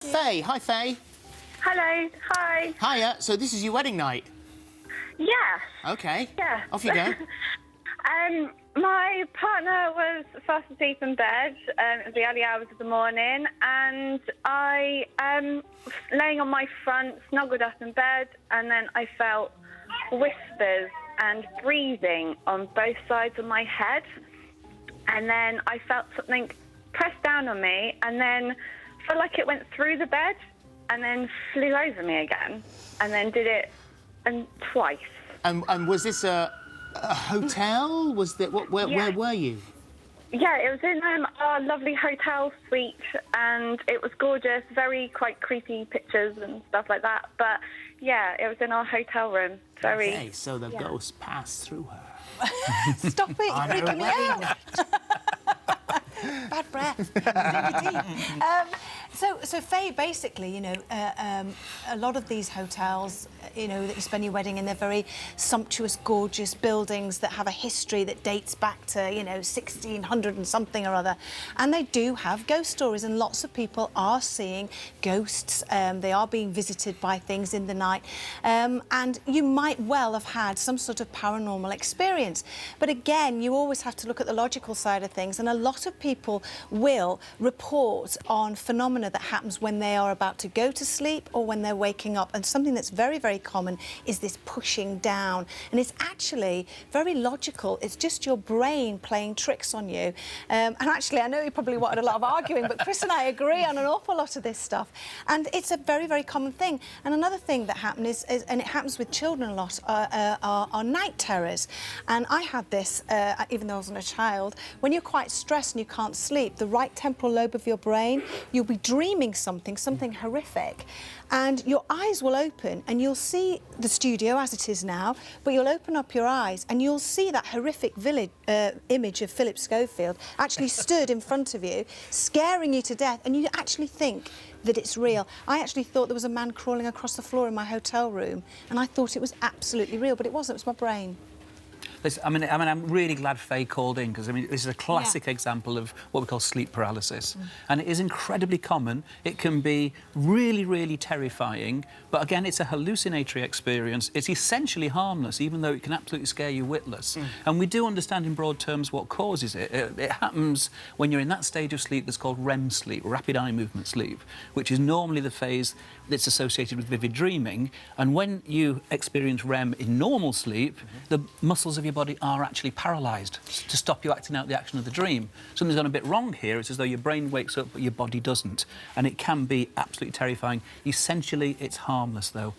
Faye. Hi, Faye. Hello. Hi. Hiya. So this is your wedding night? Yes. OK. Yeah. Off you go. My partner was fast asleep in bed. It was the early hours of the morning, and I was laying on my front, snuggled up in bed, and then I felt whispers and breathing on both sides of my head. And then I felt something press down on me, and then felt like it went through the bed and then flew over me again, and then did it twice. And was this a hotel? Was that where were you? Yeah, it was in our lovely hotel suite, and it was gorgeous, quite creepy pictures and stuff like that. But yeah, it was in our hotel room. Okay, so the ghost passed through her. Stop it, you're freaking me out. Bad breath. So Faye, basically, you know, a lot of these hotels, you know, that you spend your wedding in, they're very sumptuous, gorgeous buildings that have a history that dates back to, you know, 1600 and something or other. And they do have ghost stories, and lots of people are seeing ghosts. They are being visited by things in the night. And you might well have had some sort of paranormal experience. But again, you always have to look at the logical side of things, and a lot of people will report on phenomena that happens when they are about to go to sleep or when they're waking up. And something that's very, very common is this pushing down. And it's actually very logical. It's just your brain playing tricks on you. And actually, I know you probably wanted a lot of arguing, but Chris and I agree on an awful lot of this stuff. And it's a very, very common thing. And another thing that happens is and it happens with children a lot, are night terrors. And I had this, even though I wasn't a child. When you're quite stressed and you can't sleep, the right temporal lobe of your brain, you'll be dreaming something horrific, and your eyes will open and you'll see the studio as it is now, but you'll open up your eyes and you'll see that horrific image of Philip Schofield actually stood in front of you, scaring you to death, and you actually think that it's real. I actually thought there was a man crawling across the floor in my hotel room, and I thought it was absolutely real, but it wasn't. It was my brain. Listen, I mean, I'm really glad Faye called in, because, I mean, this is a classic example of what we call sleep paralysis. And it is incredibly common. It can be really, really terrifying, but again, it's a hallucinatory experience. It's essentially harmless, even though it can absolutely scare you witless. And we do understand in broad terms what causes it. It happens when you're in that stage of sleep that's called REM sleep, rapid eye movement sleep, which is normally the phase that's associated with vivid dreaming. And when you experience REM in normal sleep, the muscles of your body are actually paralysed to stop you acting out the action of the dream. Something's gone a bit wrong here. It's as though your brain wakes up, but your body doesn't. And it can be absolutely terrifying. Essentially, it's harmless, though.